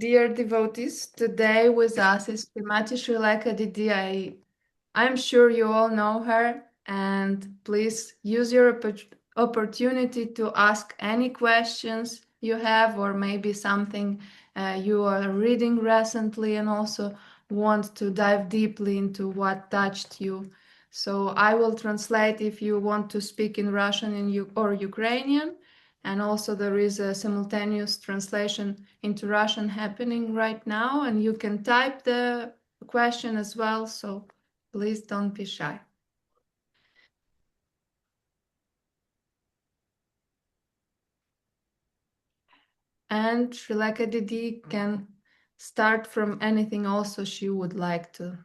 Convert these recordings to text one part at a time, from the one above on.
Dear devotees, today with us is Srimati Srilekha DD. I'm sure you all know her, and please use your opportunity to ask any questions you have, or maybe something you are reading recently and also want to dive deeply into what touched you. So I will translate if you want to speak in Russian or Ukrainian. And also there is a simultaneous translation into Russian happening right now, and you can type the question as well. So please don't be shy. And Srilekha DD can start from anything also she would like to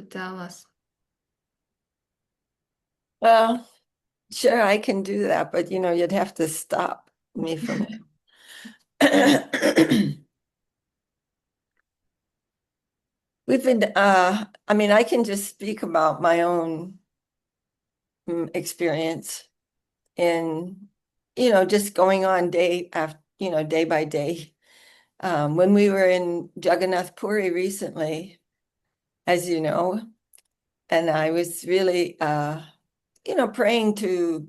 tell us. Well, sure, I can do that, but you'd have to stop me from We've been, I can just speak about my own experience in, just going on day after, day by day. When we were in Jagannath Puri recently, as you know, and I was really, praying to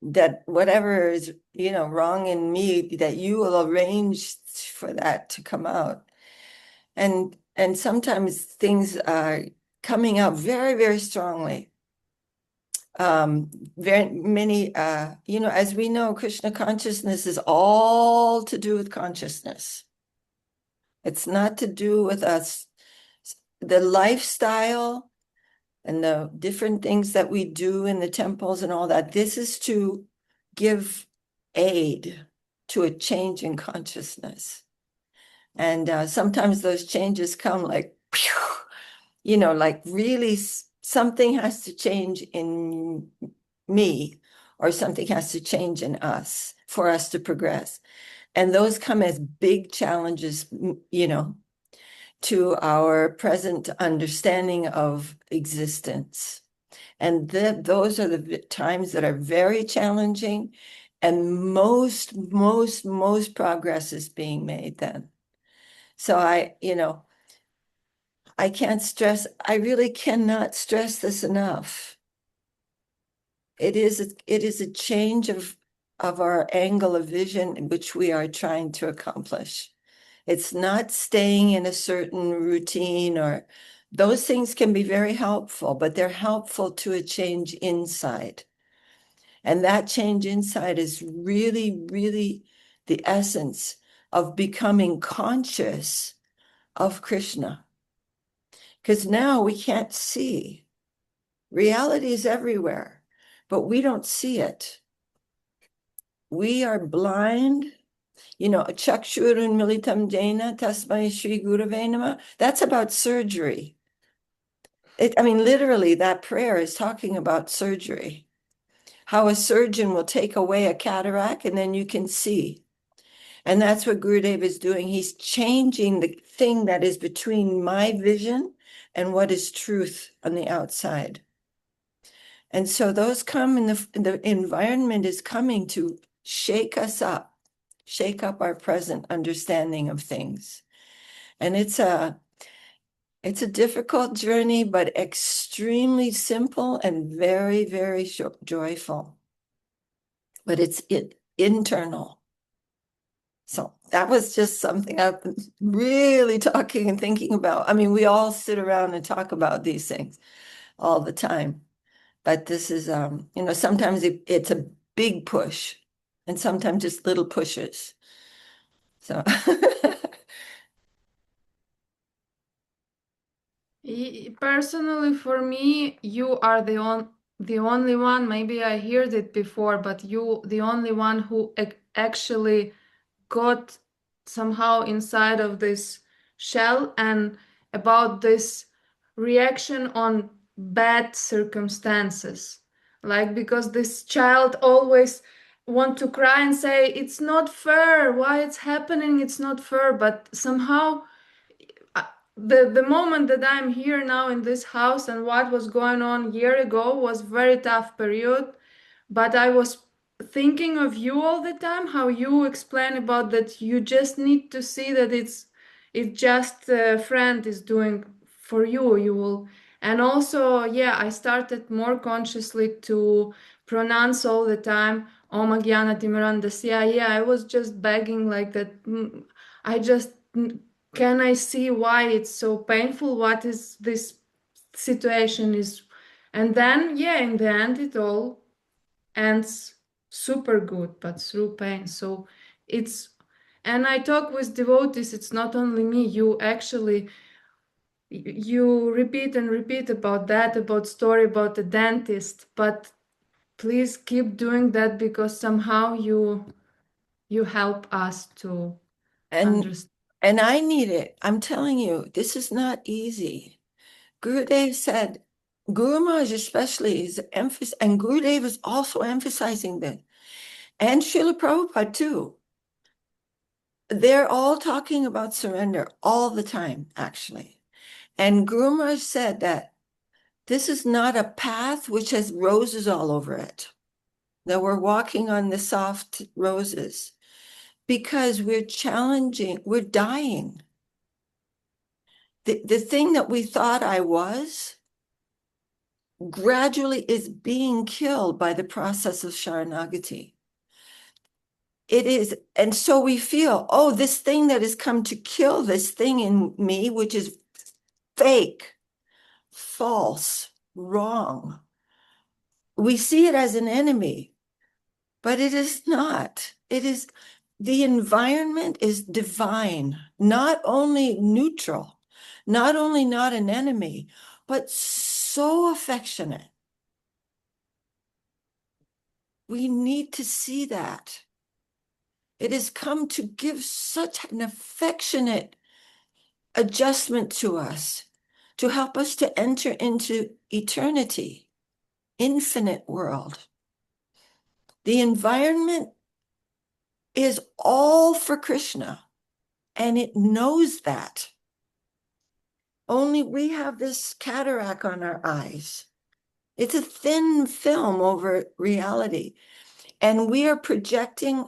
that whatever is, wrong in me, that you will arrange for that to come out. And sometimes things are coming out very, very strongly. Very many, as we know, Krishna consciousness is all to do with consciousness. It's not to do with us. The lifestyle and the different things that we do in the temples and all that, this is to give aid to a change in consciousness. And sometimes those changes come like, like really something has to change in me, or something has to change in us for us to progress. And those come as big challenges, to our present understanding of existence. And those are the times that are very challenging, and most progress is being made then. So I really cannot stress this enough. It is a change of our angle of vision, which we are trying to accomplish. It's not staying in a certain routine, or those things can be very helpful, but they're helpful to a change inside. And that change inside is really, really the essence of becoming conscious of Krishna. Because now we can't see. Reality is everywhere, but we don't see it. We are blind. Chakshurun militam jena tasmai Shri Gurave Namah. That's about surgery. Literally, that prayer is talking about surgery. How a surgeon will take away a cataract and then you can see. And that's what Gurudev is doing. He's changing the thing that is between my vision and what is truth on the outside. And so those come in the environment is coming to shake us up, shake up our present understanding of things. And it's a difficult journey, but extremely simple and very, very joyful. But it's internal. So that was just something I've been really talking and thinking about. We all sit around and talk about these things all the time. But this is, sometimes it's a big push, and sometimes just little pushes. So Personally, for me, you are the only one, maybe I heard it before, but you the only one who actually got somehow inside of this shell and about this reaction on bad circumstances. Like, because this child always want to cry and say, it's not fair, why it's happening, it's not fair. But somehow the moment that I'm here now in this house and what was going on a year ago was very tough period, but I was thinking of you all the time, how you explain about that you just need to see that it's just a friend is doing for you. You will, and also, yeah, I started more consciously to pronounce all the time Om Gyana Timirandasya. Yeah, I was just begging like that. I just can I see why it's so painful? What is this situation is? And then, yeah, in the end, it all ends super good, but through pain. So it's, and I talk with devotees, it's not only me, you actually, you repeat and repeat about that, about story about the dentist, but please keep doing that because somehow you help us to And understand. and I need it. I'm telling you, this is not easy. Gurudev said, Guru Maharaj especially is emphasis, and Gurudev is also emphasizing this, and Śrila Prabhupada too. They're all talking about surrender all the time, actually. And Guru Maharaj said that this is not a path which has roses all over it, that we're walking on the soft roses, because we're challenging, we're dying. The thing that we thought I was gradually is being killed by the process of sharanagati. It is, and so we feel, oh, this thing that has come to kill this thing in me, which is fake, false, wrong. We see it as an enemy, but it is not. It is, the environment is divine, not only neutral, not only not an enemy, but so affectionate. We need to see that. It has come to give such an affectionate adjustment to us, to help us to enter into eternity, infinite world. The environment is all for Krishna, and it knows that. Only we have this cataract on our eyes. It's a thin film over reality, and we are projecting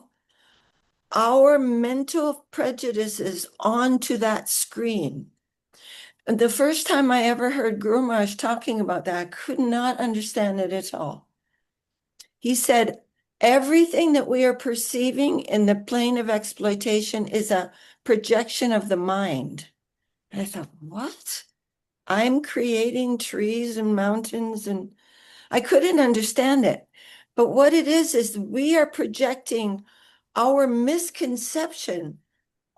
our mental prejudices onto that screen. And the first time I ever heard Guru Maharaj talking about that, I could not understand it at all. He said, everything that we are perceiving in the plane of exploitation is a projection of the mind. And I thought, what? I'm creating trees and mountains, and I couldn't understand it. But what it is we are projecting our misconception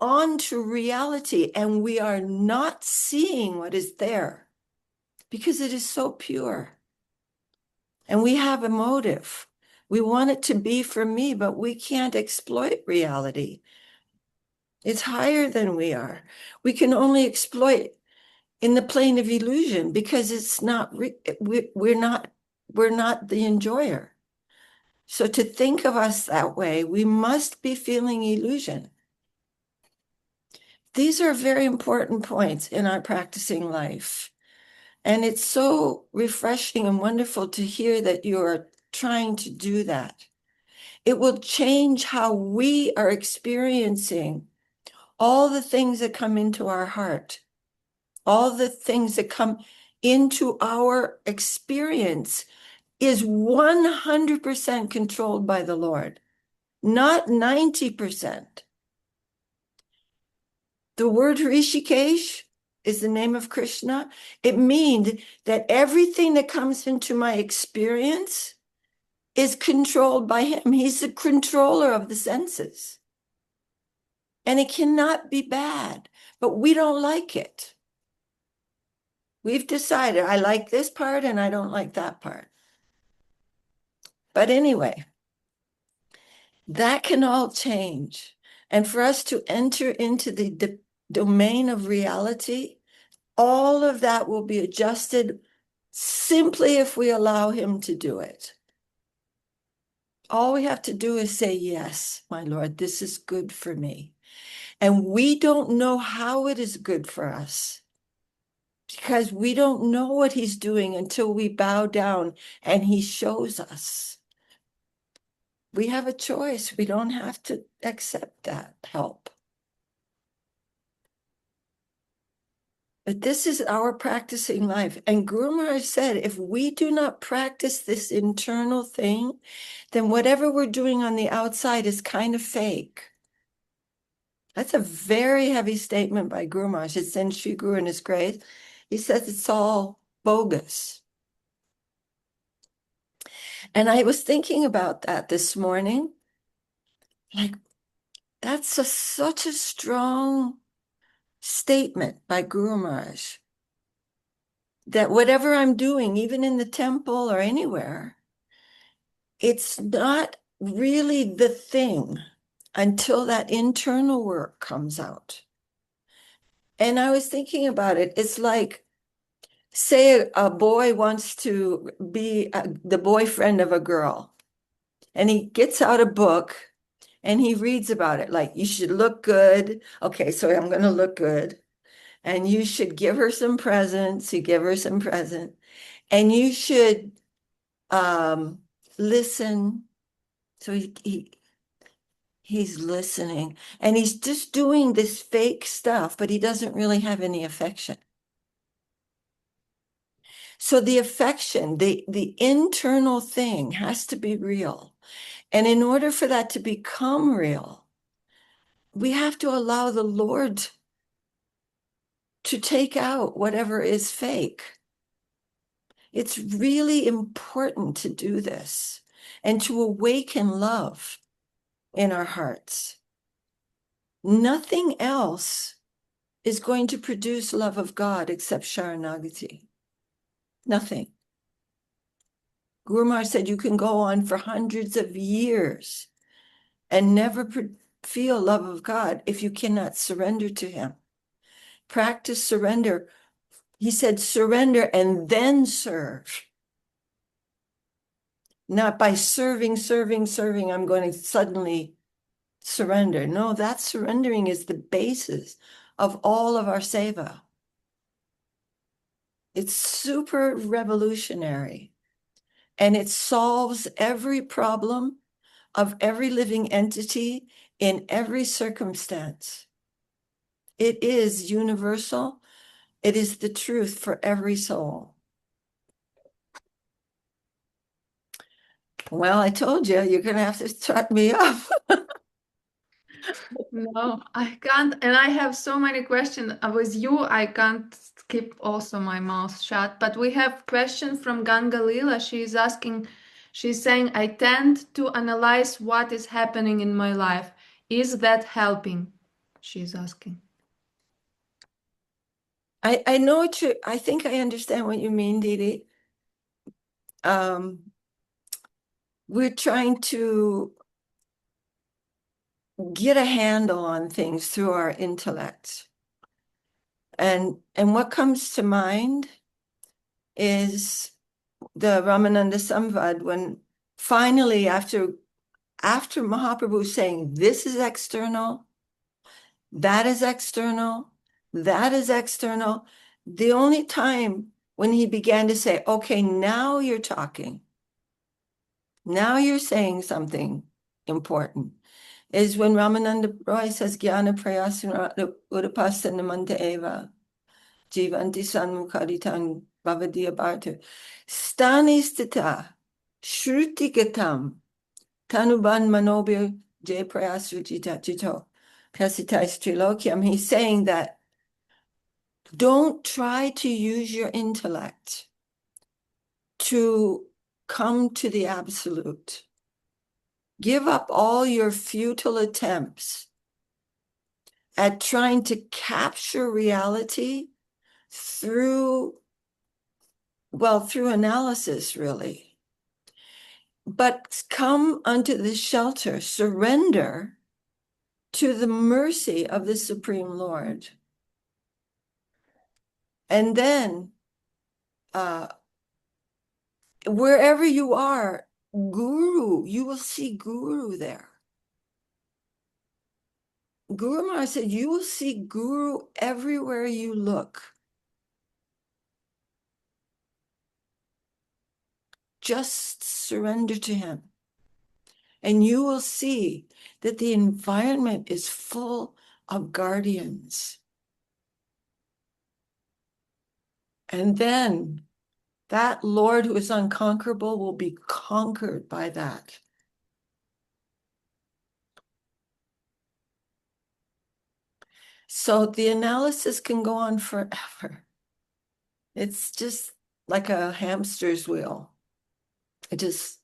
onto reality, and we are not seeing what is there because it is so pure. And we have a motive. We want it to be for me, but we can't exploit reality. It's higher than we are. We can only exploit in the plane of illusion because it's not, we're not the enjoyer. So to think of us that way, we must be feeling illusion. These are very important points in our practicing life. And it's so refreshing and wonderful to hear that you're trying to do that. It will change how we are experiencing all the things that come into our heart, all the things that come into our experience is 100% controlled by the Lord, not 90%. The word Rishikesh is the name of Krishna. It means that everything that comes into my experience is controlled by him. He's the controller of the senses. And it cannot be bad, but we don't like it. We've decided, I like this part and I don't like that part. But anyway, that can all change. And for us to enter into the domain of reality, all of that will be adjusted simply if we allow him to do it. All we have to do is say, yes, my Lord, this is good for me. And we don't know how it is good for us because we don't know what he's doing until we bow down and he shows us. we have a choice. We don't have to accept that help. But this is our practicing life. And Gurumaharaj said, if we do not practice this internal thing, then whatever we're doing on the outside is kind of fake. That's a very heavy statement by Gurumaharaj. It's in Sri Guru and His Grace. He says it's all bogus. And I was thinking about that this morning. Like, that's such a strong statement by Gurumaharaj. That whatever I'm doing, even in the temple or anywhere, it's not really the thing until that internal work comes out. And I was thinking about it. It's like, say a boy wants to be the boyfriend of a girl, and he gets out a book and he reads about it. Like, you should look good. Okay, so I'm going to look good. And you should give her some presents. You give her some present. And you should listen. So he's listening. And he's just doing this fake stuff, but he doesn't really have any affection. So the affection, the internal thing has to be real. And in order for that to become real, we have to allow the Lord to take out whatever is fake. It's really important to do this and to awaken love in our hearts. Nothing else is going to produce love of God except sharanagati. Nothing. Guru Maharaj said you can go on for hundreds of years and never feel love of God if you cannot surrender to Him. Practice surrender. He said surrender and then serve. Not by serving, I'm going to suddenly surrender. No, that surrendering is the basis of all of our seva. It's super revolutionary. And it solves every problem of every living entity in every circumstance. It is universal. It is the truth for every soul. Well, I told you, you're going to have to shut me up. No, I can't. And I have so many questions. With you, I can't keep also my mouth shut. But we have question from Ganga Lila. She's asking, she's saying, I tend to analyze what is happening in my life. Is that helping? She's asking. I know what you, I think I understand what you mean, Didi. We're trying to get a handle on things through our intellect. And what comes to mind is the Ramananda Samvad, when finally after Mahaprabhu saying, this is external, that is external, that is external, the only time when he began to say, okay, now you're talking, now you're saying something important, is when Ramananda Roy says, Jnana prayasana udapasanamanta eva, jivanti sanmukharitan bhavadiya bharta, stani stita, shruti gatam, tanuban manobir jay prayasrujita jito, kasitais trilokyam. He's saying that don't try to use your intellect to come to the absolute. Give up all your futile attempts at trying to capture reality through analysis, really. But come unto the shelter, surrender to the mercy of the Supreme Lord. And then, wherever you are, Guru, you will see Guru there. Guru Maharaj said, you will see Guru everywhere you look. Just surrender to Him. and you will see that the environment is full of guardians. And then that Lord who is unconquerable will be conquered by that. So the analysis can go on forever. It's just like a hamster's wheel. There's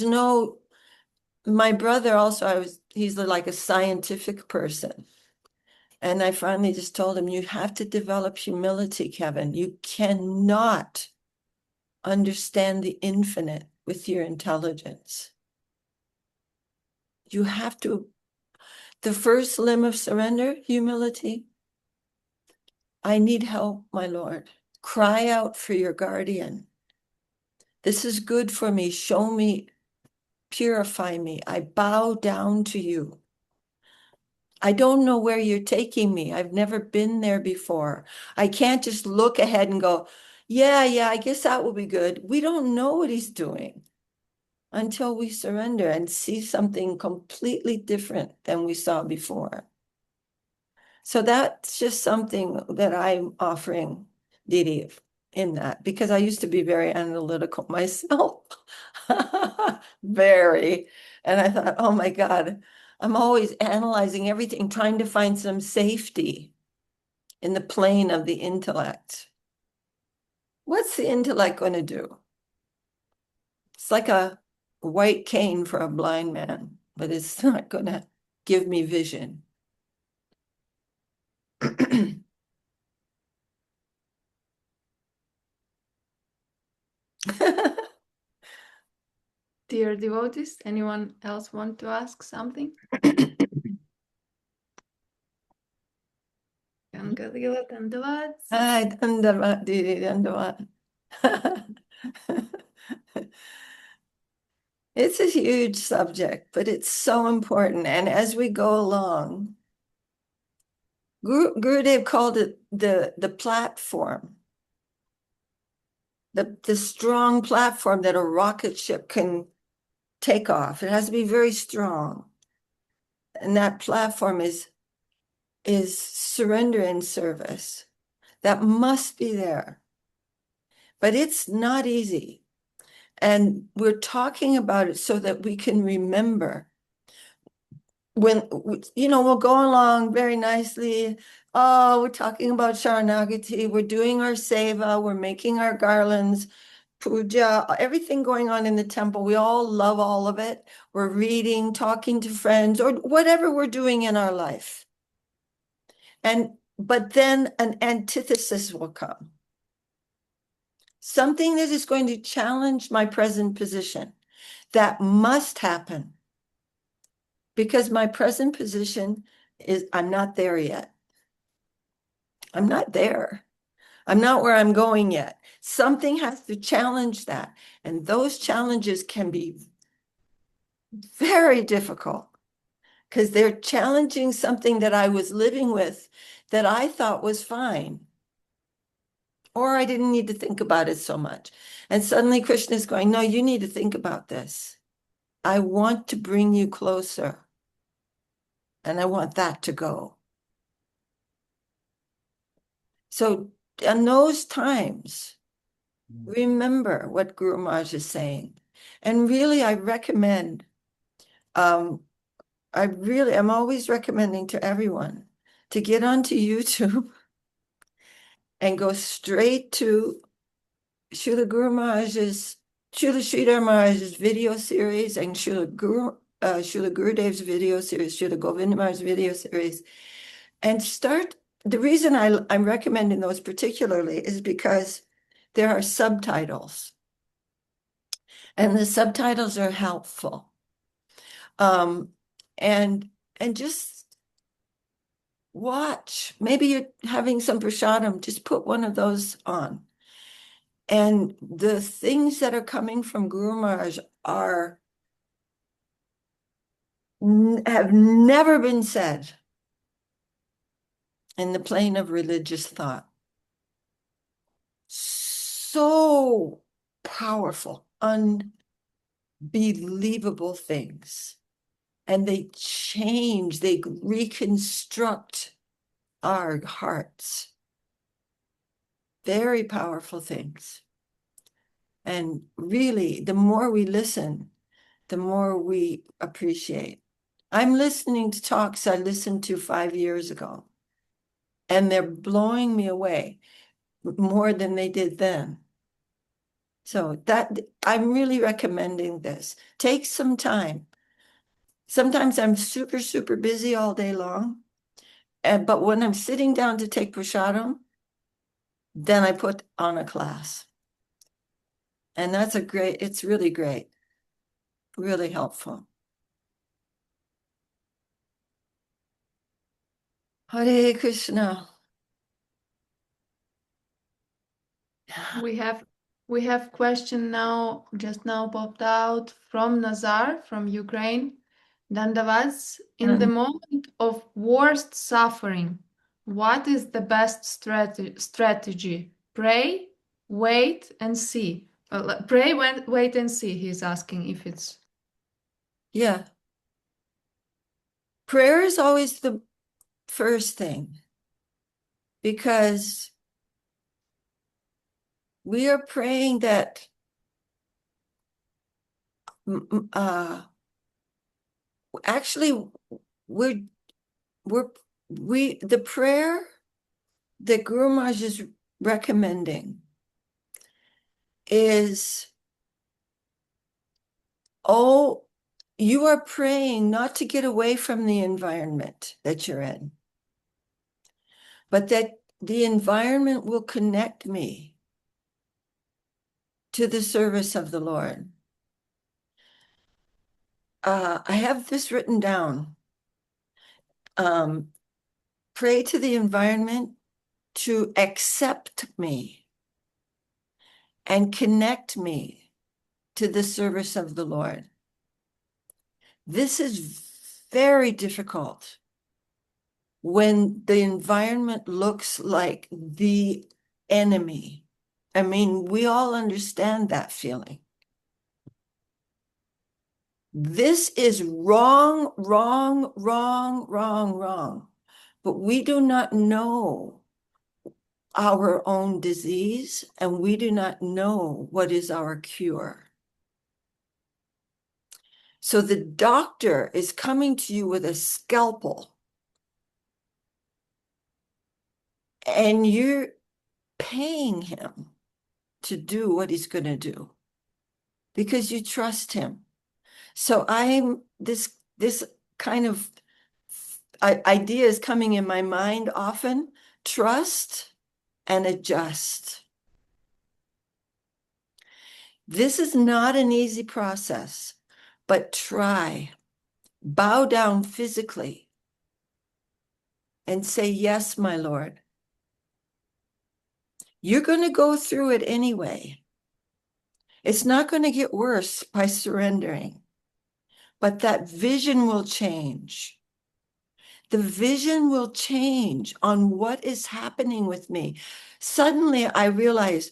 no, my brother also, he's like a scientific person. And I finally just told him, you have to develop humility, Kevin. You cannot understand the infinite with your intelligence. You have to, the first limb of surrender, humility. I need help, my Lord. Cry out for your guardian. This is good for me. Show me, purify me. I bow down to you. I don't know where you're taking me. I've never been there before. I can't just look ahead and go, yeah, I guess that will be good. We don't know what he's doing until we surrender and see something completely different than we saw before. So that's just something that I'm offering Didi in that, because I used to be very analytical myself. Very. And I thought, oh my God, I'm always analyzing everything, trying to find some safety in the plane of the intellect. What's the intellect going to do? It's like a white cane for a blind man, but it's not going to give me vision. Dear devotees, anyone else want to ask something? Kangalila Dandavad. Hi, Dandavad, Didi, Dandavad. It's a huge subject, but it's so important. And as we go along, Gurudev called it the platform, the strong platform that a rocket ship can take off. It has to be very strong. And that platform is surrender and service. That must be there. But it's not easy. And we're talking about it so that we can remember. When, we'll go along very nicely. Oh, we're talking about sharanagati. We're doing our seva. We're making our garlands, puja, everything going on in the temple. We all love all of it. We're reading, talking to friends, or whatever we're doing in our life. But then an antithesis will come. Something that is going to challenge my present position. That must happen. Because my present position is, I'm not there yet. I'm not there. I'm not where I'm going yet. Something has to challenge that. And those challenges can be very difficult because they're challenging something that I was living with that I thought was fine. Or I didn't need to think about it so much. And suddenly Krishna is going, no, you need to think about this. I want to bring you closer. And I want that to go. So in those times, remember what Guru Maharaj is saying. And really, I recommend, I'm always recommending to everyone to get onto YouTube and go straight to Śrila Sridhar Maharaj's video series and Śrila Gurudev's video series, Śrila Govinda Maharaj's video series, and start. The reason I'm recommending those particularly is because there are subtitles, and the subtitles are helpful. And just watch. Maybe you're having some prasadam, just put one of those on. And the things that are coming from Guru Maharaj have never been said in the plane of religious thought. So powerful, unbelievable things. And they change, they reconstruct our hearts. Very powerful things. And really, the more we listen, the more we appreciate. I'm listening to talks I listened to 5 years ago, and they're blowing me away more than they did then. So that I'm really recommending this. Take some time. Sometimes I'm super, super busy all day long. But when I'm sitting down to take prasadam, then I put on a class. And that's it's really great. Really helpful. Hare Krishna. We have question now, just now popped out from Nazar from Ukraine. Dandavats, in the moment of worst suffering, what is the best strategy? Pray, wait, and see. Pray, wait, and see. He's asking if it's. Yeah. Prayer is always the first thing, because we are praying that actually the prayer that Guru Maharaj is recommending is, you are praying not to get away from the environment that you're in, but that the environment will connect me to the service of the Lord. I have this written down. Pray to the environment to accept me and connect me to the service of the Lord. This is very difficult when the environment looks like the enemy. I mean, we all understand that feeling. This is wrong, wrong, wrong, wrong, wrong. But we do not know our own disease, and we do not know what is our cure. So the doctor is coming to you with a scalpel, and you're paying him to do what he's going to do because you trust him. So this kind of idea is coming in my mind often: trust and adjust. This is not an easy process, but try. Bow down physically and say, yes, my Lord. You're going to go through it anyway. It's not going to get worse by surrendering, but that vision will change. The vision will change on what is happening with me. Suddenly I realize,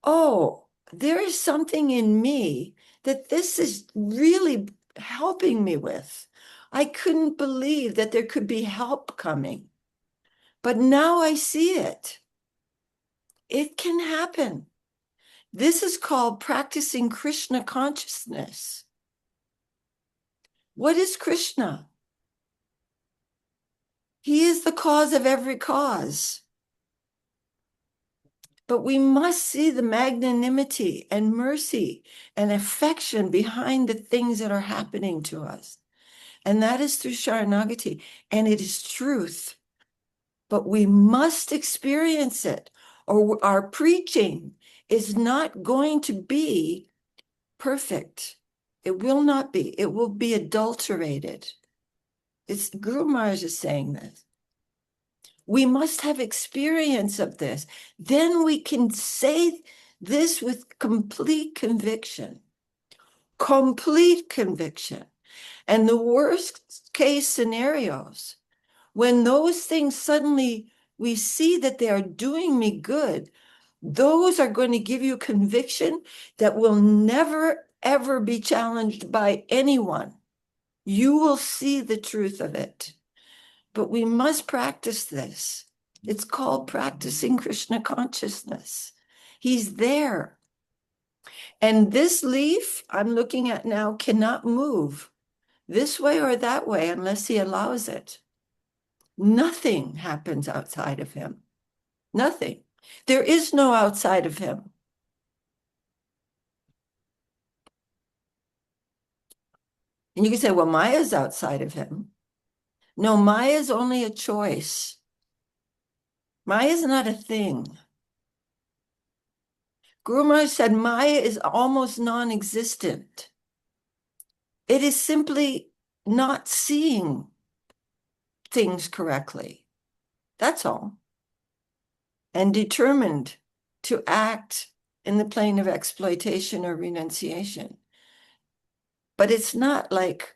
there is something in me that this is really helping me with. I couldn't believe that there could be help coming, but now I see it. It can happen. This is called practicing Krishna consciousness. What is Krishna? He is the cause of every cause. But we must see the magnanimity and mercy and affection behind the things that are happening to us. And that is through sharanagati. And it is truth. But we must experience it, or our preaching is not going to be perfect. It will not be. It will be adulterated. Guru Maharaj is saying this. We must have experience of this. Then we can say this with complete conviction. Complete conviction. And the worst case scenarios, when those things suddenly we see that they are doing me good, those are going to give you conviction that will never, ever be challenged by anyone. You will see the truth of it. But we must practice this. It's called practicing Krishna consciousness. He's there. And this leaf I'm looking at now cannot move this way or that way unless he allows it. Nothing happens outside of him. Nothing. There is no outside of him. And you can say, well, Maya's outside of him. No, Maya is only a choice. Maya is not a thing. Gurumaharaj said Maya is almost non-existent. It is simply not seeing things correctly. That's all. And determined to act in the plane of exploitation or renunciation. But it's not like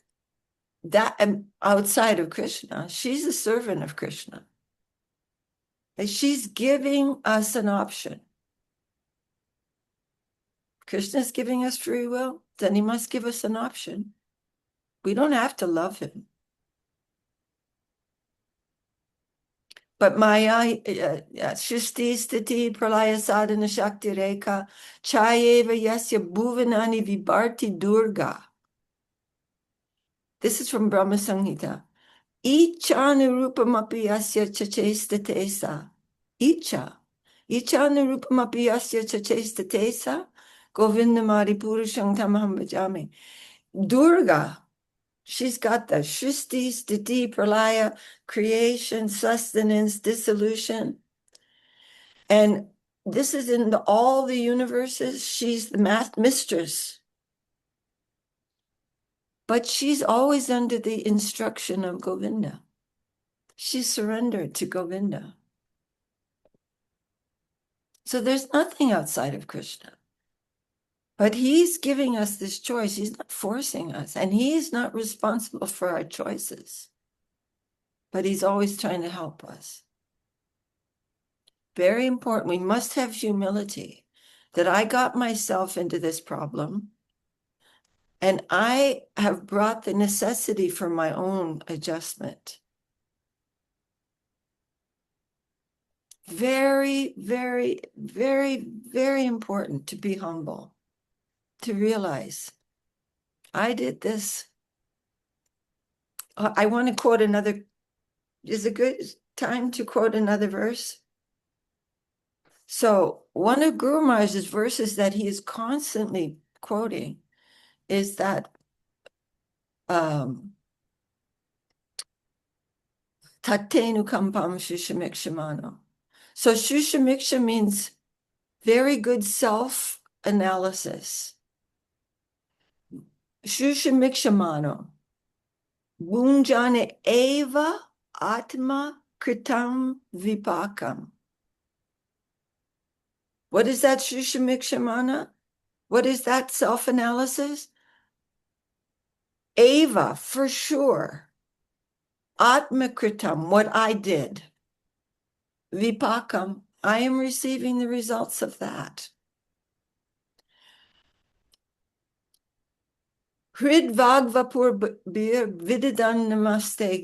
that outside of Krishna. She's a servant of Krishna. And she's giving us an option. Krishna's giving us free will, then he must give us an option. We don't have to love him. But Maya, Shristi Sthiti Pralaya Sadhana Shakti Rekha Chayeva Yasya Bhuvanani Vibharti Durga. This is from Brahma Samhita. Ichanurupamapi yasya chachestatesa. Ichanurupamapi yasya chachestatesa. Govindamari Purusham Tamaham Bhajami. Durga, she's got the Shristi, Sthiti, Pralaya, creation, sustenance, dissolution. And this is in all the universes. She's the mistress. But she's always under the instruction of Govinda. She's surrendered to Govinda. So there's nothing outside of Krishna. But he's giving us this choice. He's not forcing us. And he's not responsible for our choices. But he's always trying to help us. Very important. We must have humility that I got myself into this problem. And I have brought the necessity for my own adjustment. Very, very, very, very important to be humble, to realize I did this. I want to quote another. Is it a good time to quote another verse? So one of Guru Maharaj's verses that he is constantly quoting is that Tatenu kampam shushamikshimano. So shushamiksha means very good self-analysis. Shushamikshamano. Bunjane eva atma kritam vipakam. What is that shushamikshamana? What is that self-analysis? Eva, for sure. Atma kritam, what I did. Vipakam, I am receiving the results of that. Hrid Vagvapur Bir Vididan Namaste.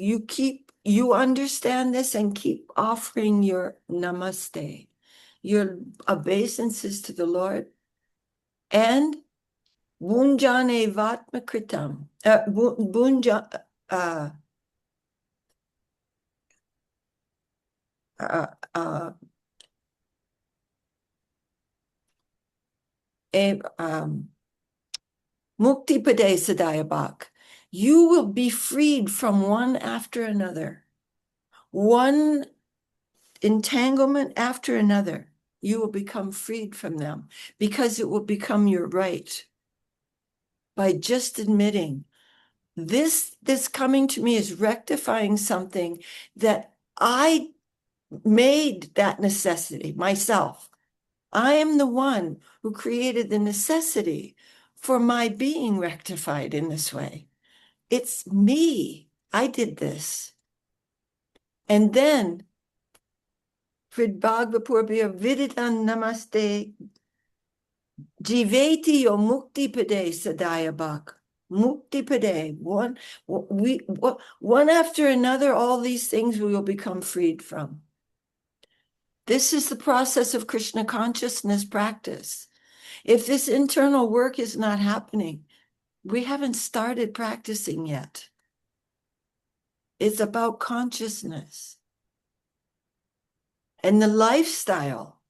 You understand this and keep offering your namaste, your obeisances to the Lord. And Bunjane Vatmakritam. Mukti Pade Sadayabak. You will be freed from one after another. One entanglement after another. You will become freed from them because it will become your right. By just admitting this coming to me is rectifying something that I made that necessity myself. I am the one who created the necessity for my being rectified in this way. It's me. I did this. And then, Frid Bhagavapurvya Viditan Namaste Jiveti yo mukti pade sadaya bhak. Mukti pade. One after another, all these things we will become freed from. This is the process of Krishna consciousness practice. If this internal work is not happening, we haven't started practicing yet. It's about consciousness. And the lifestyle,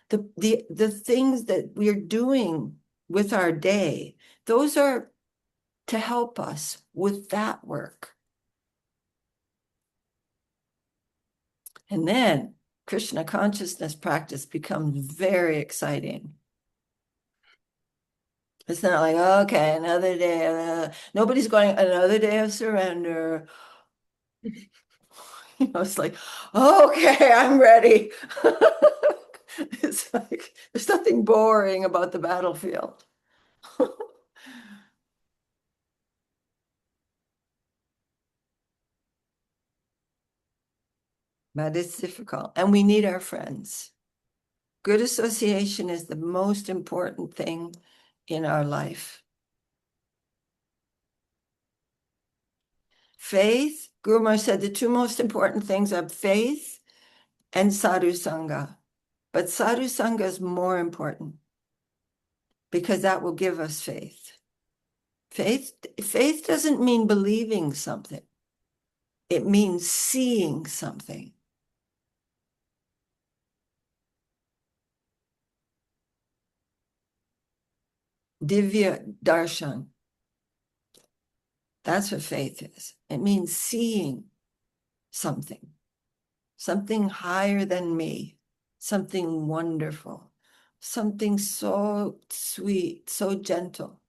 the things that we're doing with our day, those are to help us with that work. And then Krishna consciousness practice becomes very exciting. It's not like, okay, another day, nobody's going, another day of surrender. It's like, okay, I'm ready. It's like, there's nothing boring about the battlefield. But it's difficult, and we need our friends. Good association is the most important thing in our life. Faith, Gurumaharaj said the two most important things are faith and sadhu-sanga. But sadhu-sanga is more important because that will give us faith. Faith doesn't mean believing something. It means seeing something. Divya darshan. That's what faith is. It means seeing something higher than me, something wonderful, something so sweet, so gentle,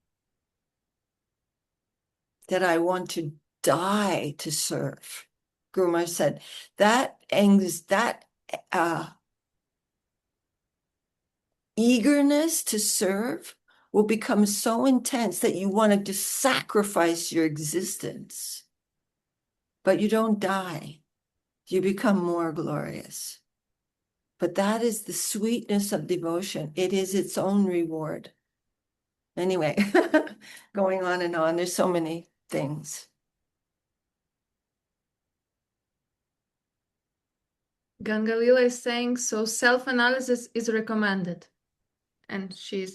that I want to die to serve. Guru Maharaj said that eagerness to serve will become so intense that you want to sacrifice your existence, but you don't die. You become more glorious. But that is the sweetness of devotion. It is its own reward. Anyway, going on and on, there's so many things. Gangalila is saying, so self-analysis is recommended. And she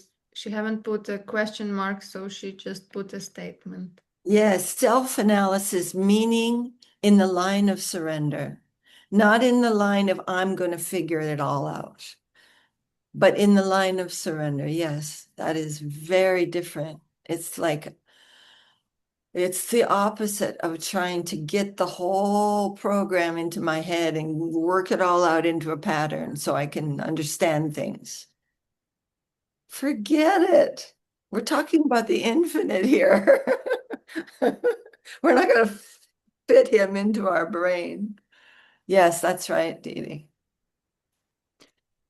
haven't put a question mark, so she just put a statement. Yes, self-analysis, meaning in the line of surrender, not in the line of I'm going to figure it all out, but in the line of surrender. Yes, that is very different. It's like, it's the opposite of trying to get the whole program into my head and work it all out into a pattern so I can understand things. Forget it. We're talking about the infinite here. We're not going to fit him into our brain. Yes, that's right, Didi.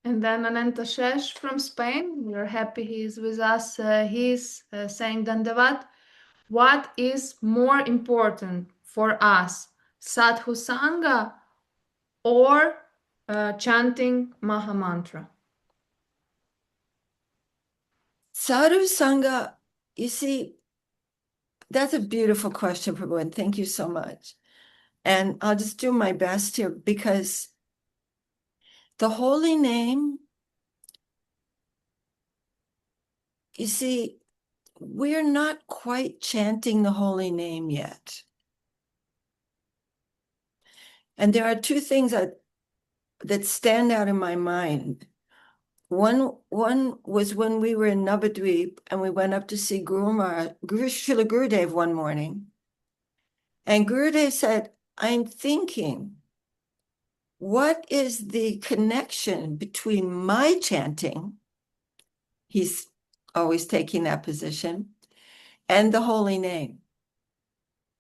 And then Ananta Shesh from Spain, we're happy he's with us. He's saying, Dandavat, what is more important for us, sadhu-sanga or chanting Mahamantra? Sadhu-sanga, you see, that's a beautiful question, Prabhu, and thank you so much. And I'll just do my best here because the holy name, you see, we're not quite chanting the holy name yet. And there are two things that stand out in my mind. One was when we were in Navadvip and we went up to see Śrila Gurudev one morning. And Gurudev said, I'm thinking, what is the connection between my chanting, he's always taking that position, and the holy name?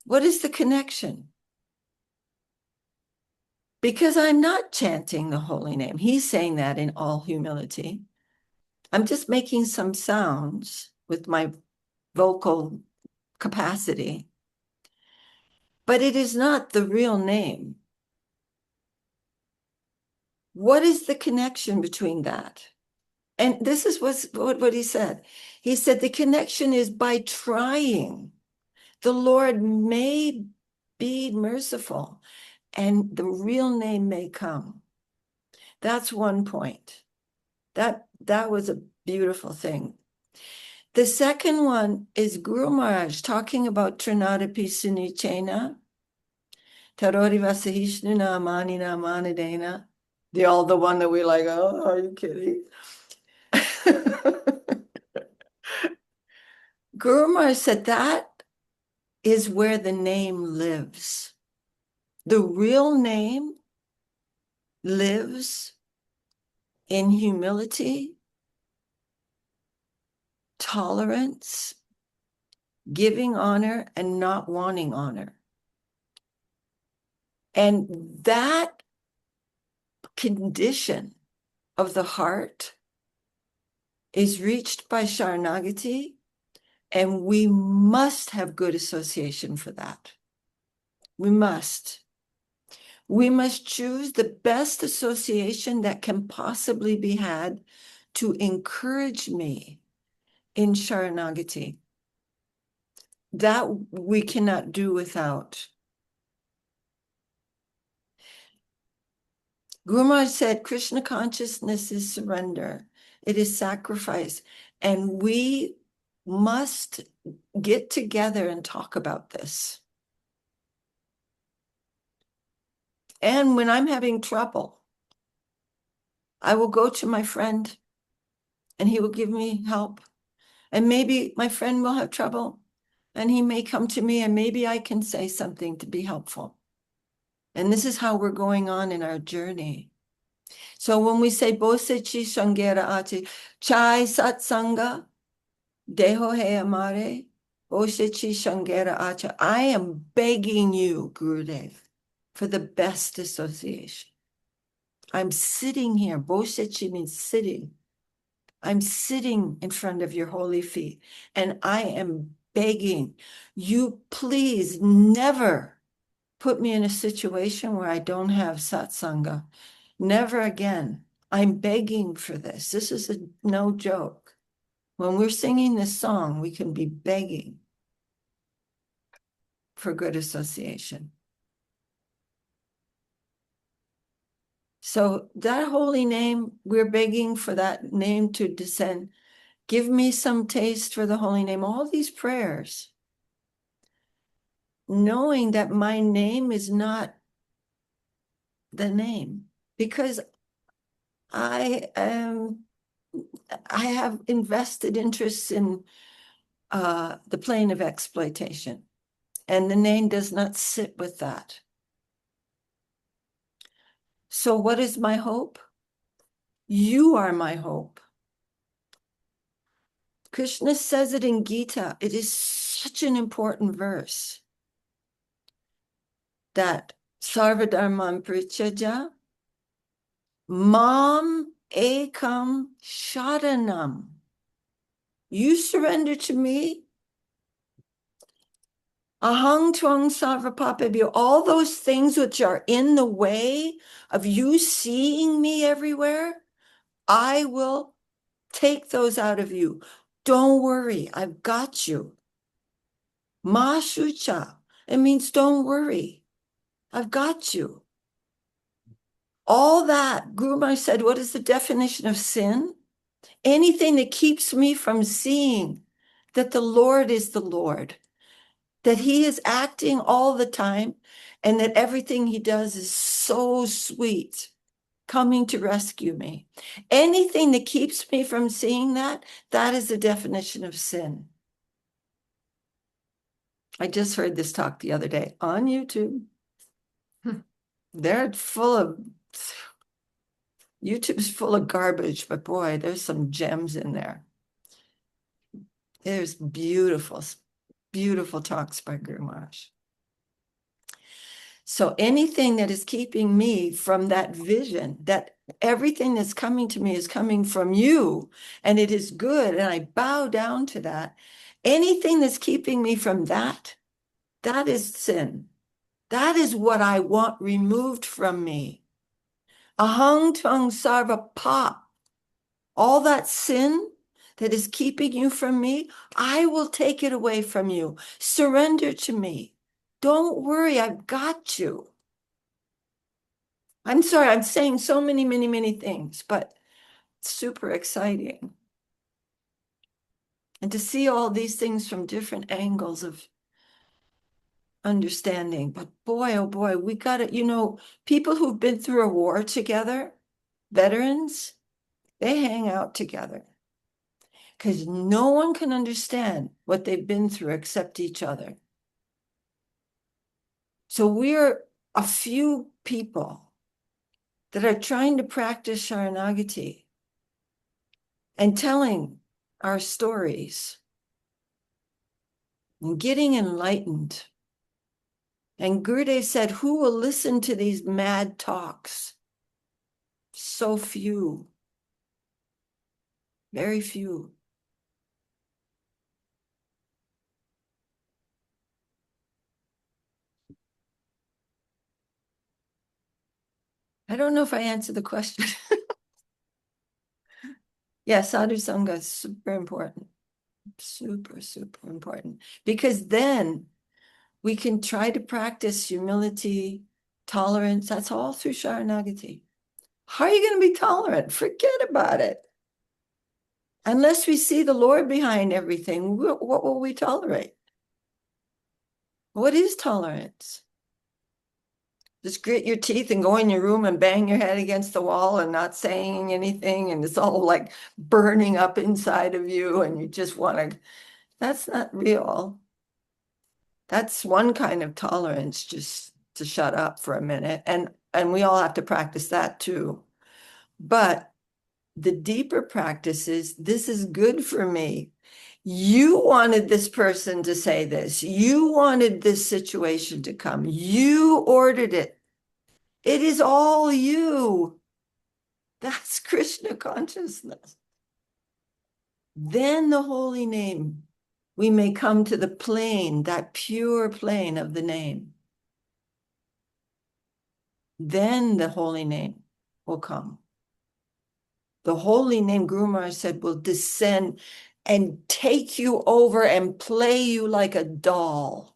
What is the connection? Because I'm not chanting the holy name. He's saying that in all humility. I'm just making some sounds with my vocal capacity, but it is not the real name. What is the connection between that? And this is what he said. He said the connection is by trying. The Lord may be merciful and the real name may come. That's one point. That was a beautiful thing. The second one is Gurumaharaj talking about Trinadapi Sunichena, Tarori Vasahishnuna Amanina Amanidena. The one that we like, oh, are you kidding? Guru Maharaj said that is where the name lives. The real name lives in humility, tolerance, giving honor, and not wanting honor. And that condition of the heart is reached by sharanagati, and we must have good association for that. We must. We must choose the best association that can possibly be had to encourage me in sharanagati. That we cannot do without. Guru Maharaj said, Krishna consciousness is surrender. It is sacrifice. And we must get together and talk about this. And when I'm having trouble, I will go to my friend and he will give me help. And maybe my friend will have trouble and he may come to me and maybe I can say something to be helpful. And this is how we're going on in our journey. So when we say Bosechi Shangera Ati, Chai Satsanga, Deho He Amare, Bosechi Shangera Acha, I am begging you, Gurudev, for the best association. I'm sitting here. Bosechi means sitting. I'm sitting in front of your holy feet, and I am begging you, please never put me in a situation where I don't have satsanga. Never again. I'm begging for this. This is no joke. When we're singing this song, we can be begging for good association. So that holy name, we're begging for that name to descend. Give me some taste for the holy name. All these prayers, knowing that my name is not the name, because I have invested interests in the plane of exploitation, and the name does not sit with that. So what is my hope? You are my hope. Krishna says it in Gita. It is such an important verse that Sarvadharman Prityaja Mam Ekam Sharanam. You surrender to me. Ahang Twang Sarvapapabhyo. All those things which are in the way of you seeing me everywhere, I will take those out of you. Don't worry, I've got you. Ma Shucha. It means don't worry. I've got you. All that, Guru Maharaj said, what is the definition of sin? Anything that keeps me from seeing that the Lord is the Lord, that he is acting all the time, and that everything he does is so sweet, coming to rescue me. Anything that keeps me from seeing that, that is the definition of sin. I just heard this talk the other day on YouTube. They're full of, YouTube's full of garbage, but boy, there's some gems in there. There's beautiful, beautiful talks by Guru Maharaj. So anything that is keeping me from that vision, that everything that's coming to me is coming from you, and it is good, and I bow down to that. Anything that's keeping me from that, that is sin. That is what I want removed from me. Ahang Tvang Sarva Pa. All that sin that is keeping you from me, I will take it away from you. Surrender to me. Don't worry, I've got you. I'm sorry, I'm saying so many things, but it's super exciting. And to see all these things from different angles of understanding. But boy, oh boy, we got it. People who've been through a war together, veterans, they hang out together because no one can understand what they've been through except each other. So we're a few people that are trying to practice sharanagati and telling our stories and getting enlightened. And Gurudev said, who will listen to these mad talks? So few. Very few. I don't know if I answered the question. Yeah, sadhu-sanga is super important. Super important. Because then we can try to practice humility, tolerance. That's all through sharanagati. How are you going to be tolerant? Forget about it. Unless we see the Lord behind everything, what will we tolerate? What is tolerance? Just grit your teeth and go in your room and bang your head against the wall and not saying anything, and it's all like burning up inside of you and you just want to, that's not real. That's one kind of tolerance, just to shut up for a minute. And we all have to practice that too. But the deeper practice is, this is good for me. You wanted this person to say this. You wanted this situation to come. You ordered it. It is all you. That's Krishna consciousness. Then the holy name, we may come to the plane, that pure plane of the name. Then the holy name will come. The holy name, Gurumaharaj said, will descend and take you over and play you like a doll.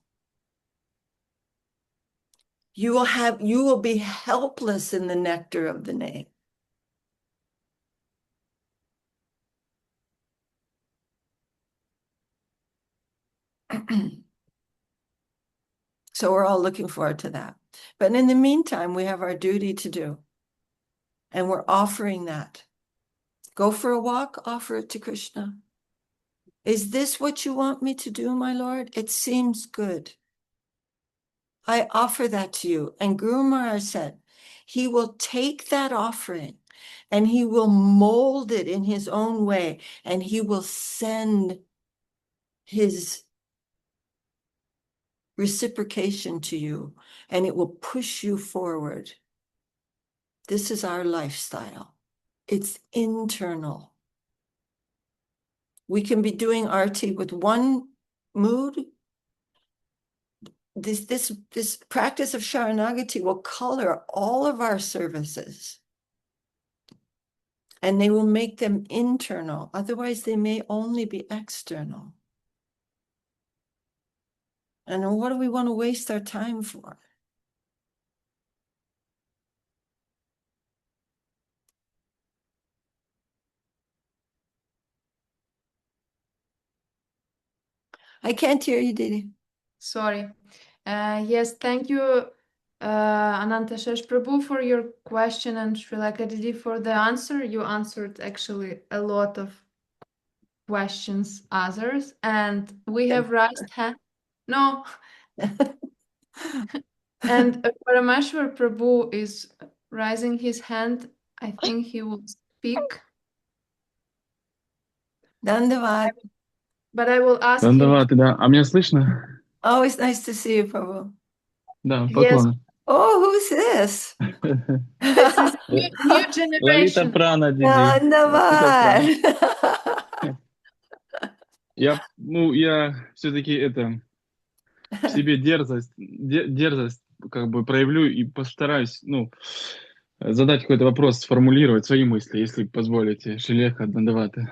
You will be helpless in the nectar of the name. So we're all looking forward to that. But in the meantime, we have our duty to do. And we're offering that. Go for a walk, offer it to Krishna. Is this what you want me to do, my Lord? It seems good. I offer that to you. And Guru Maharaj said, he will take that offering and he will mold it in his own way, and he will send his reciprocation to you, and it will push you forward. This is our lifestyle. It's internal. We can be doing arti with one mood. This practice of sharanagati will color all of our services, and they will make them internal. Otherwise, they may only be external. And what do we want to waste our time for? I can't hear you, Didi. Sorry. Yes, thank you, Anantashesh Prabhu, for your question, and Srilekha DD for the answer. You answered actually a lot of questions, others, and we have raised hand. No. And Parameshwar Prabhu is raising his hand. I think he will speak. Dandavad. But I will ask him. Dandavad, да. А меня слышно? Always nice to see you, Prabhu. Да, Yes. поклон. Oh, who's this? This is new generation. Лалита Прана, Диди. Dandavad. Я все-таки в себе дерзость как бы проявлю и постараюсь, задать какой-то вопрос, сформулировать свои мысли, если позволите. Шилеха Дандаваты.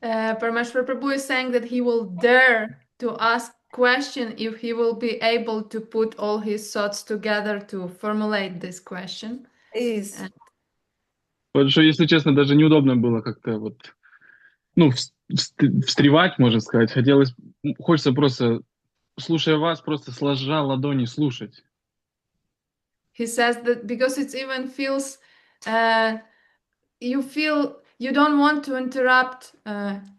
Parameshwar Prabhu is saying that he will dare to ask question if he will be able to put all his thoughts together to formulate this question. Please. Вот что, если честно, даже неудобно было как-то вот, ну, встревать, можно сказать. Хочется просто, слушая вас, просто сложа ладони слушать. He says that because it even feels, you don't want to interrupt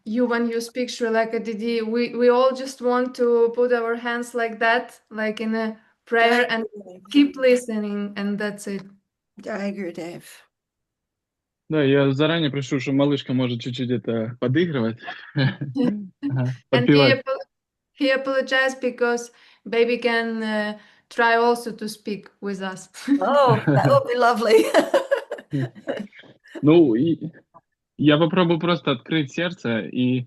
you when you speak Srilekha DD. We all just want to put our hands like that, like in a prayer, and keep listening, and that's it. Jai Gurudev. Да, я заранее прошу, что малышка может чуть-чуть это подыгрывать, And подпевать. he apologized because baby can try also to speak with us. Oh, that would be lovely. Ну, и я попробую просто открыть сердце и,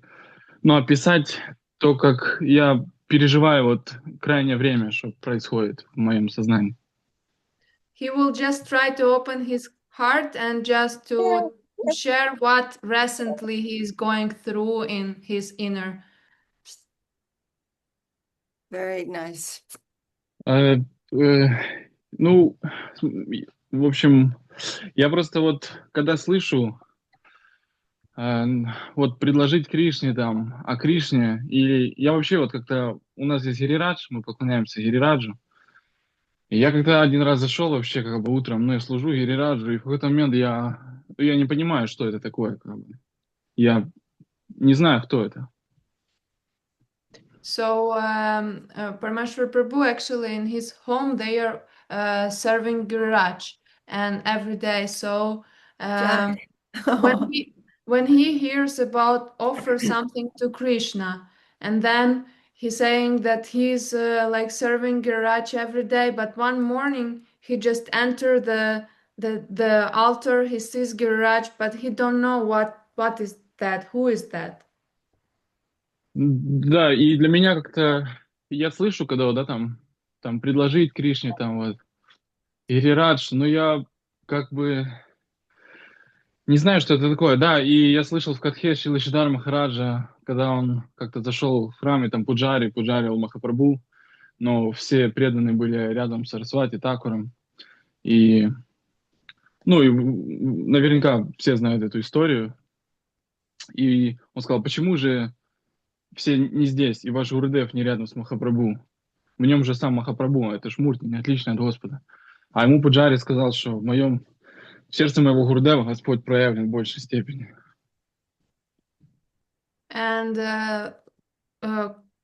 ну, описать то, как я переживаю вот крайнее время, что происходит в моем сознании. He will just try to open his heart and just to share what recently he is going through in his inner. Very nice. Ну, в общем, я просто вот, когда слышу, вот предложить Кришне там, о Кришне, или я вообще вот как-то, у нас здесь Гирирадж, мы поклоняемся Гирираджу, и я когда один раз зашел вообще как бы утром, ну, я служу Гирираджу, и в какой-то момент я не понимаю, что это такое, как бы. Я не знаю, кто это. So Parameshwar Prabhu actually in his home they are serving Giriraj and every day. So when he hears about offer something to Krishna, and then he's saying that he's like serving Giriraj every day, but one morning he just entered the altar, he sees Giriraj, but he don't know what is that, who is that. Да, и для меня как-то, я слышу, когда, да, там предложить Кришне, там вот, Гирирадж, но я как бы не знаю, что это такое. Да, и я слышал в Катхе Шрилы Махараджа, когда он как-то зашел в храм, и там пуджарил Махапрабху, но все преданные были рядом с Сарасвати Такуром. И, ну, и наверняка все знают эту историю. И он сказал, почему же все не здесь, и ваш Гурудев не рядом с Махапрабху? В нем же сам Махапрабху, это ж Мурти, не отличный от Господа. А ему Пуджари сказал, что в сердце моего Гурудева Господь проявлен в большей степени. And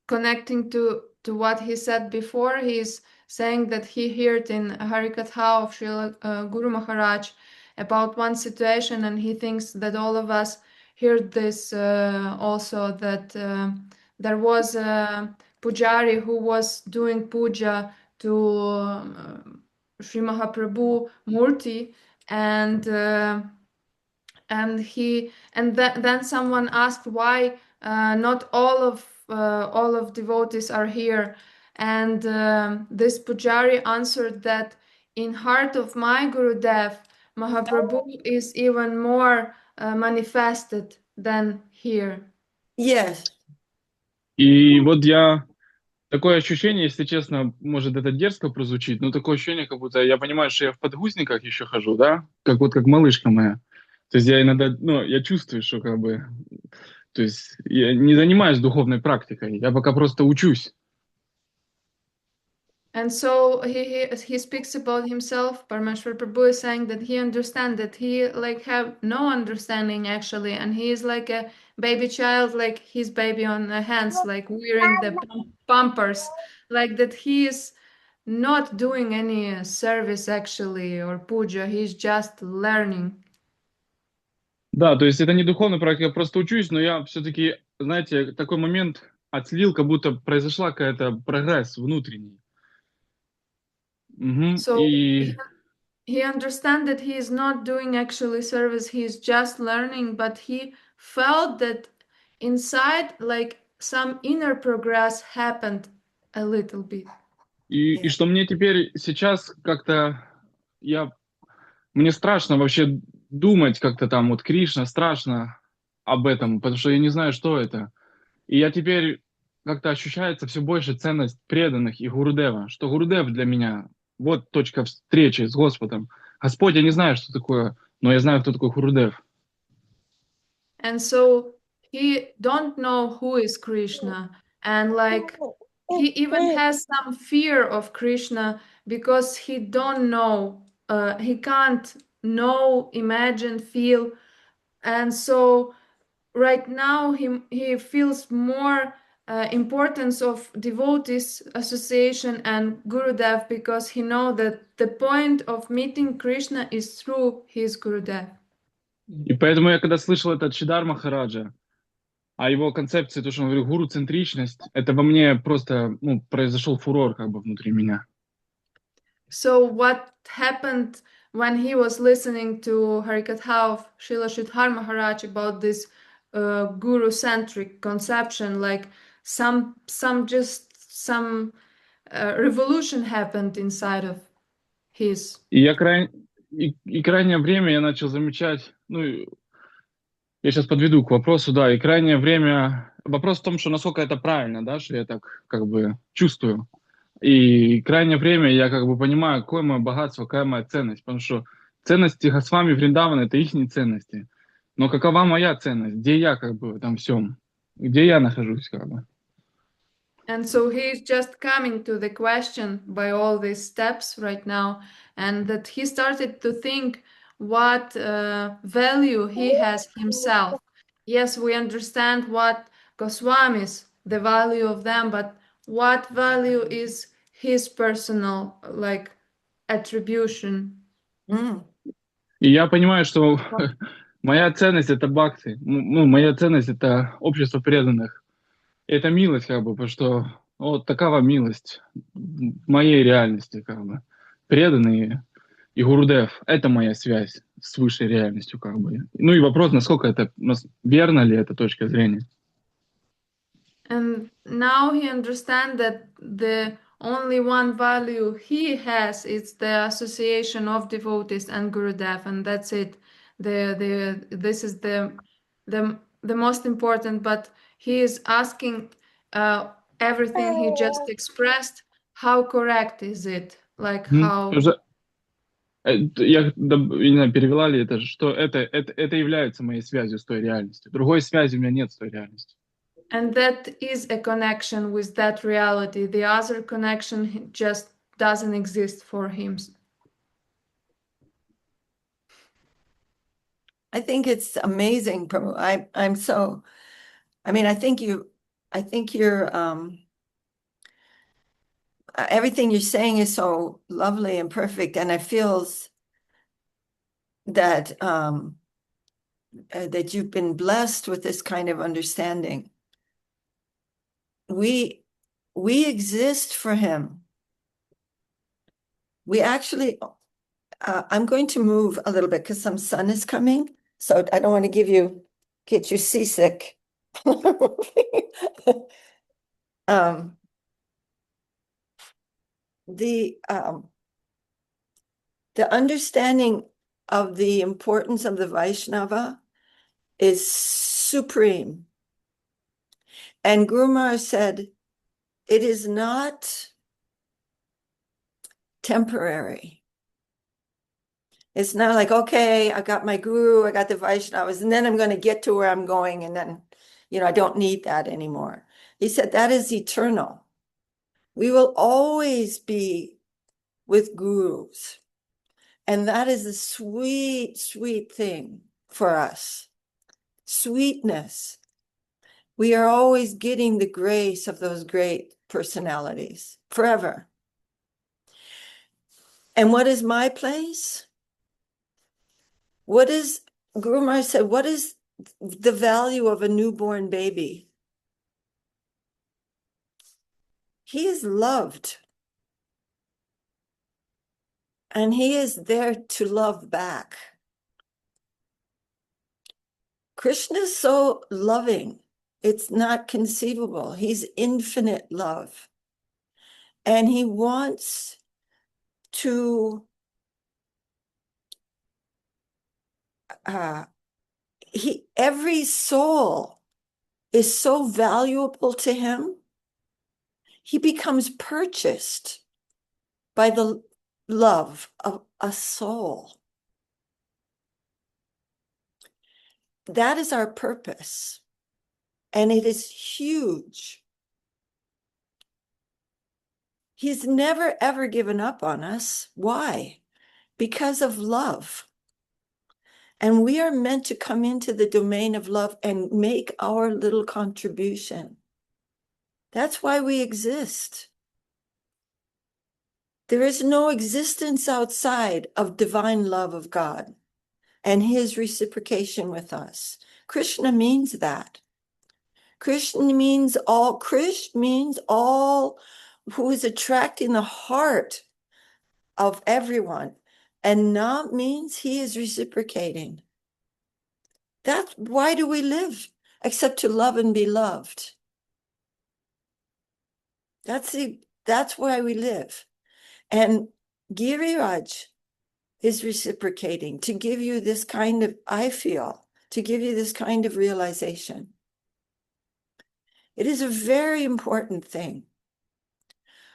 connecting to what he said before, he's saying that he heard in Harikatha of Śrila Gurumaharaj about one situation, and he thinks that all of us heard this also, that there was a pujari who was doing puja to Sri Mahaprabhu Murti, and then someone asked why not all of devotees are here, and this pujari answered that in heart of my Gurudev, Mahaprabhu is even more manifested than here. Yes. И вот такое ощущение, если честно, может это дерзко прозвучит, но такое ощущение, как будто я понимаю, что я в подгузниках еще хожу, да, как малышка моя. То есть я иногда, ну, я чувствую, что как бы, то есть я не занимаюсь духовной практикой, я пока просто учусь. And so he speaks about himself. Parameshwar Prabhu is saying that he understands that he like have no understanding actually, and he is like a baby child, like his baby on the hands, like wearing the pampers, like that he is not doing any service actually or puja. He's just learning. Да, то есть это не духовная практика, я просто учусь, но я все-таки, знаете, такой момент отследил, как будто произошла какая-то прогресс внутренний. So he understands that he is not doing actually service, he is just learning, but he felt that inside like some inner progress happened a little bit. И что мне теперь сейчас как-то, я мне страшно вообще думать как-то там, вот Кришна, страшно об этом, потому что я не знаю, что это. И я теперь как-то ощущается все больше ценность преданных и Гурудева, что Гурудев для меня вот точка встречи с Господом. Господь, я не знаю, что такое, но я знаю, кто такой Гурудев. And so he don't know who is Krishna, and like he even has some fear of Krishna because he don't know, he can't know, imagine, feel, and so right now he feels more importance of devotees association and Gurudev because he know that the point of meeting Krishna is through his Gurudev. И поэтому я когда слышал это от Шидар Махараджа, о его концепции, то, что он говорит, гуру-центричность, это во мне просто, ну, произошел фурор как бы внутри меня. So what happened when he was listening to Harikatha of Srila Sridhar Maharaj about this guru-centric conception, like some revolution happened inside of his. И крайнее время я начал замечать, ну, я сейчас подведу к вопросу, да, и крайнее время, вопрос в том, что насколько это правильно, да, что я так как бы чувствую. И крайнее время я как бы понимаю, какое мое богатство, какая моя ценность, потому что ценности Госвами Вриндавана — это их ценности. Но какова моя ценность? Где я как бы в этом всем? Где я нахожусь как бы? And so he's just coming to the question by all these steps right now, and that he started to think what value he has himself. Yes, we understand what Goswamis, the value of them, but what value is his personal like attribution? И я понимаю, что моя ценность — это бхакти. Ну, моя ценность — это общество преданных. Это милость, как бы, потому что вот такова милость в моей реальности, как бы. Преданные и Гурудев — это моя связь с высшей реальностью, как бы. Ну и вопрос, насколько это, верно ли эта точка зрения. And now he understands that the only one value he has is the association of devotees and Gurudev, and that's it. This is the most important. But he is asking everything he just expressed. How correct is it? Like how? Я не знаю, перевела ли это, что это является моей связью с той реальностью. Другой связи у меня нет с той реальностью. And that is a connection with that reality. The other connection just doesn't exist for him. I think it's amazing, Prabhu. I'm so, I mean, I think you're everything you're saying is so lovely and perfect, and it feels that that you've been blessed with this kind of understanding. We exist for him. We actually, I'm going to move a little bit because some sun is coming, so I don't want to get you seasick. The understanding of the importance of the Vaishnava is supreme. And Gurumaharaj said, it is not temporary. It's not like, okay, I got my guru, I got the Vaishnavas, and then I'm going to get to where I'm going, and then, I don't need that anymore. He said that is eternal. We will always be with gurus. And that is a sweet, sweet thing for us. Sweetness. We are always getting the grace of those great personalities forever. And what is my place? Guru Maharaj said, what is the value of a newborn baby? He is loved. And he is there to love back. Krishna is so loving. It's not conceivable. He's infinite love. And he wants to every soul is so valuable to him. He becomes purchased by the love of a soul. That is our purpose. And it is huge. He's never, ever given up on us. Why? Because of love. And we are meant to come into the domain of love and make our little contribution. That's why we exist. There is no existence outside of divine love of God and his reciprocation with us. Krishna means that. Krishna means all who is attracting the heart of everyone. And Na means he is reciprocating. Why do we live? Except to love and be loved. That's why we live. And Giriraj is reciprocating to give you this kind of, to give you this kind of realization. It is a very important thing.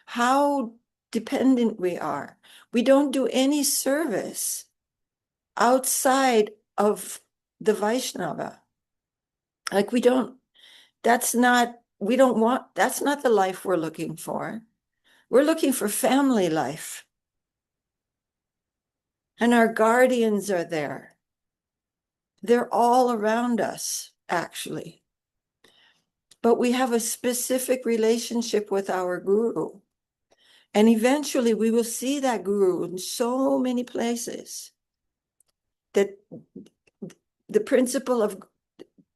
How dependent we are. We don't do any service outside of the Vaishnava. Like that's not the life we're looking for. We're looking for family life. And our guardians are there. They're all around us, actually. But we have a specific relationship with our guru. And eventually we will see that guru in so many places. That the principle of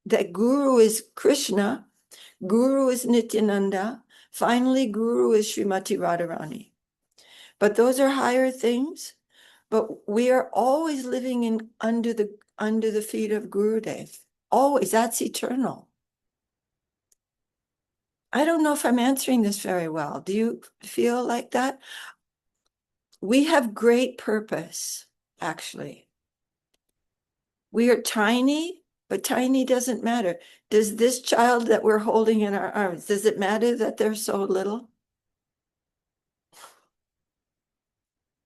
that guru is Krishna, guru is Nityananda, finally guru is Srimati Radharani. But those are higher things. But we are always living under the feet of Gurudev. Always. That's eternal. I don't know if I'm answering this very well. Do you feel like that? We have great purpose, actually. We are tiny, but tiny doesn't matter. Does this child that we're holding in our arms, does it matter that they're so little?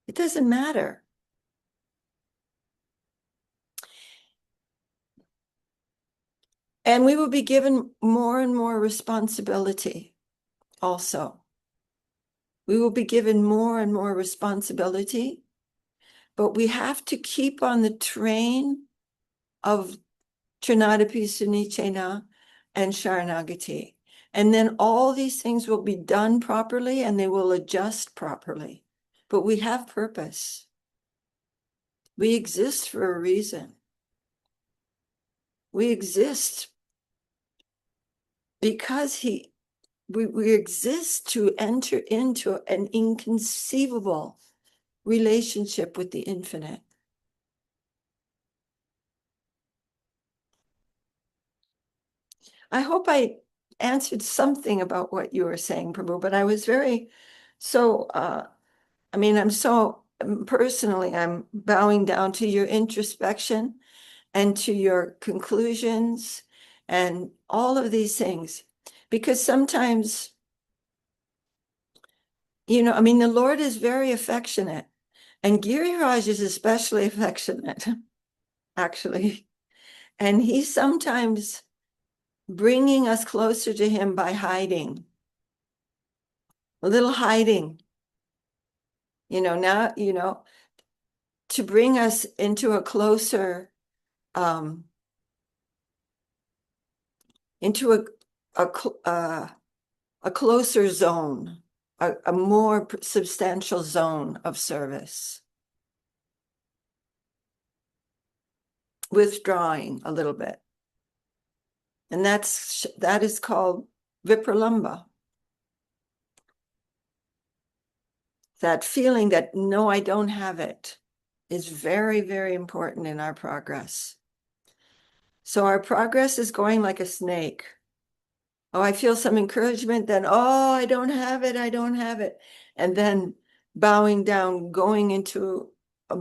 It doesn't matter. And we will be given more and more responsibility also. We will be given more and more responsibility, but we have to keep on the train of Trinadapi Sunichena and Sharanagati. And then all these things will be done properly and they will adjust properly. But we have purpose. We exist for a reason. We exist because we exist to enter into an inconceivable relationship with the infinite. I hope I answered something about what you were saying, Prabhu, but I was personally, I'm bowing down to your introspection and to your conclusions and all of these things. Because sometimes, the Lord is very affectionate. And Giriraj is especially affectionate, actually. And he's sometimes bringing us closer to him by hiding. A little hiding. To bring us into a closer, into a closer zone, a more substantial zone of service. Withdrawing a little bit. And that is called vipralamba. That feeling that, no, I don't have it, is very, very important in our progress. So our progress is going like a snake. Oh, I feel some encouragement, then, oh, I don't have it. And then bowing down, going into a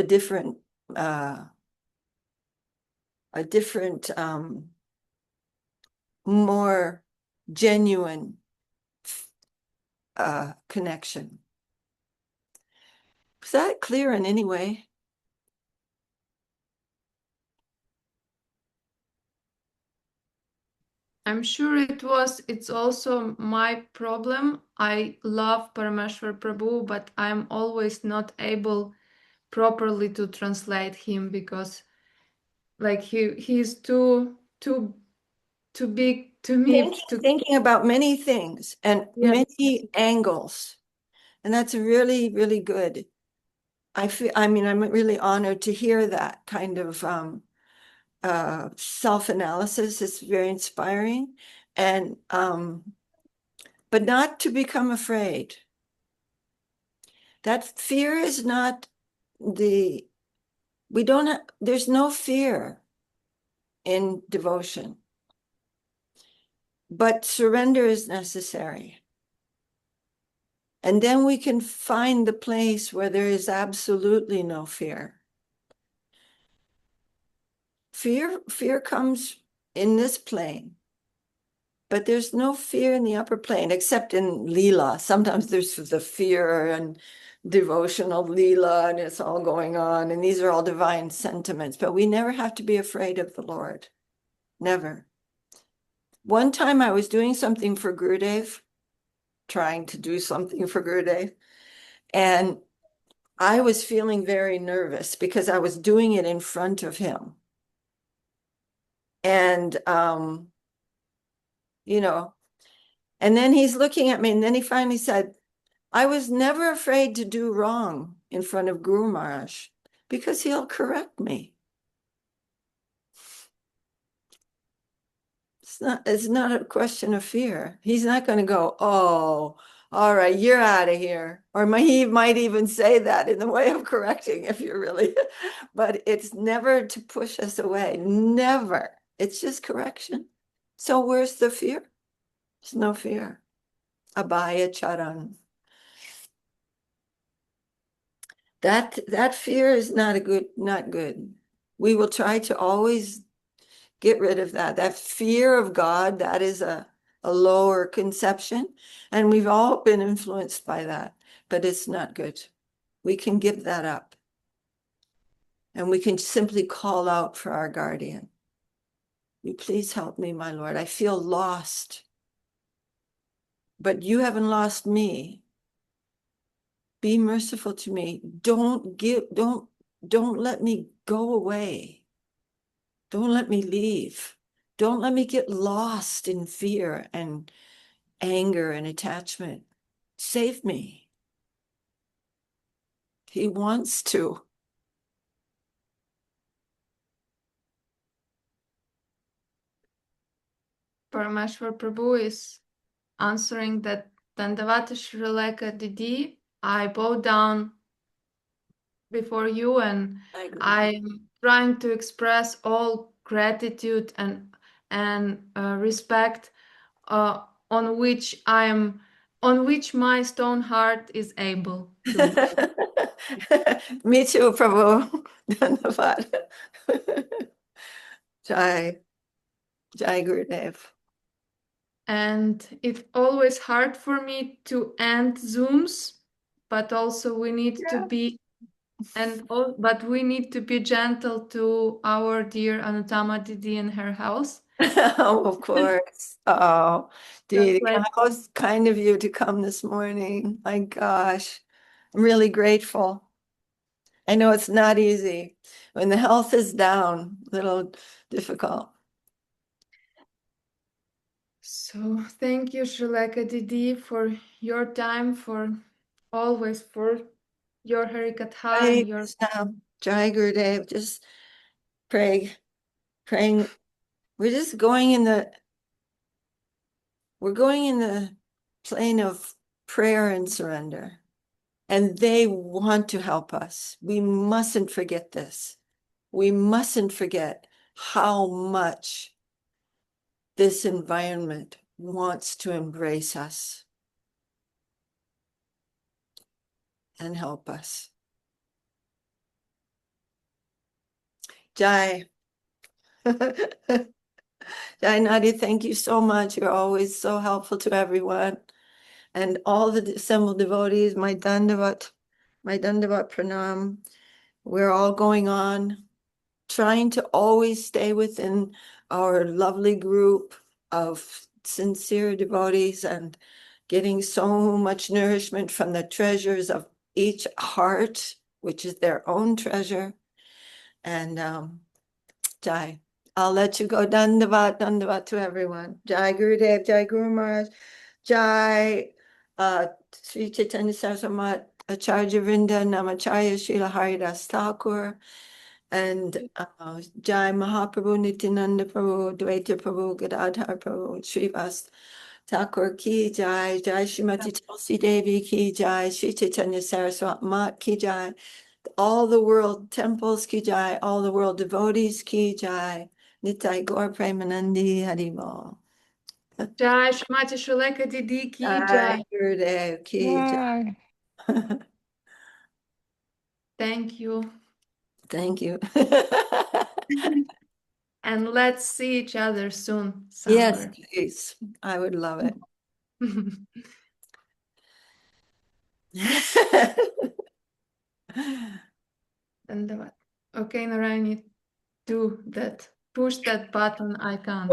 different a different, more genuine connection. Was that clear in any way? I'm sure it was. It's also my problem. I love Parameshwar Prabhu, but I'm always not able properly to translate him because like he's too big to me to Thinking about many things and many angles. And that's really, really good. I mean, I'm really honored to hear that kind of self-analysis. It's very inspiring. And but not to become afraid. That fear is not there's no fear in devotion. But surrender is necessary. And then we can find the place where there is absolutely no fear. Fear comes in this plane, but there's no fear in the upper plane, except in Leela. Sometimes there's the fear and devotional Leela, and it's all going on, and these are all divine sentiments, but we never have to be afraid of the Lord. Never. One time I was doing something for Gurudev, trying to do something for Gurudev, and I was feeling very nervous because I was doing it in front of him. And, you know, and then he's looking at me, and then he finally said, I was never afraid to do wrong in front of Gurumaharaj because he'll correct me. It's not a question of fear. He's not going to go, oh, all right, you're out of here. Or he might even say that in the way of correcting if you're really, but it's never to push us away. Never. It's just correction. So where's the fear? There's no fear. Abhaya charan. That fear is not good. We will try to always get rid of that. That fear of God, that is a lower conception. And we've all been influenced by that, but it's not good. We can give that up. And we can simply call out for our guardian. You please help me, my Lord. I feel lost. But you haven't lost me. Be merciful to me. Don't let me go away. Don't let me leave. Don't let me get lost in fear and anger and attachment. Save me. He wants to. Parameshwar Prabhu is answering that Dandavata Srilekha DD, I bow down before you and I'm trying to express all gratitude and respect on which my stone heart is able to. Me too, Prabhu. Dhanyavad. Jai Gurudev. And it's always hard for me to end Zooms, but also we need to be but we need to be gentle to our dear Anutama Didi in her house. Oh, of course. Oh, Didi, how kind of you to come this morning. My gosh, I'm really grateful. I know it's not easy. When the health is down, a little difficult. So thank you, Srilekha Didi, for your time, for always for your Harikatha and your Jai Gurudev, just praying. We're just going in the plane of prayer and surrender. And they want to help us. We mustn't forget this. We mustn't forget how much this environment wants to embrace us and help us. Jai. Jai Nadi, thank you so much. You're always so helpful to everyone. And all the assembled devotees, my Dandavat Pranam. We're all going on, trying to always stay within our lovely group of sincere devotees and getting so much nourishment from the treasures of each heart, which is their own treasure. And Jai, I'll let you go. Dandavat to everyone. Jai Gurudev, Jai Gurumaharaj, Jai Sri Chaitanya Saraswati, Acharya Vrinda, Namacharya Srila Haridas Thakur, and Jai Mahaprabhu, Nityananda Prabhu, Dvaita Prabhu, Gadadhar Prabhu, Srivas Thakur ki Jai, Jai Srimati Tulsi Devi ki Jai, Sri Chaitanya Saraswati Mat ki Jai, all the world temples ki Jai, all the world devotees ki Jai, Nitai Gaur Premanandi Haribol. Jai Srimati Srilekha DD ki Jai Jai. Gurudev ki Jai. Thank you. Thank you. And let's see each other soon Yes, somewhere. please. I would love it. And okay, Narayani, do that. Push that button. I can't.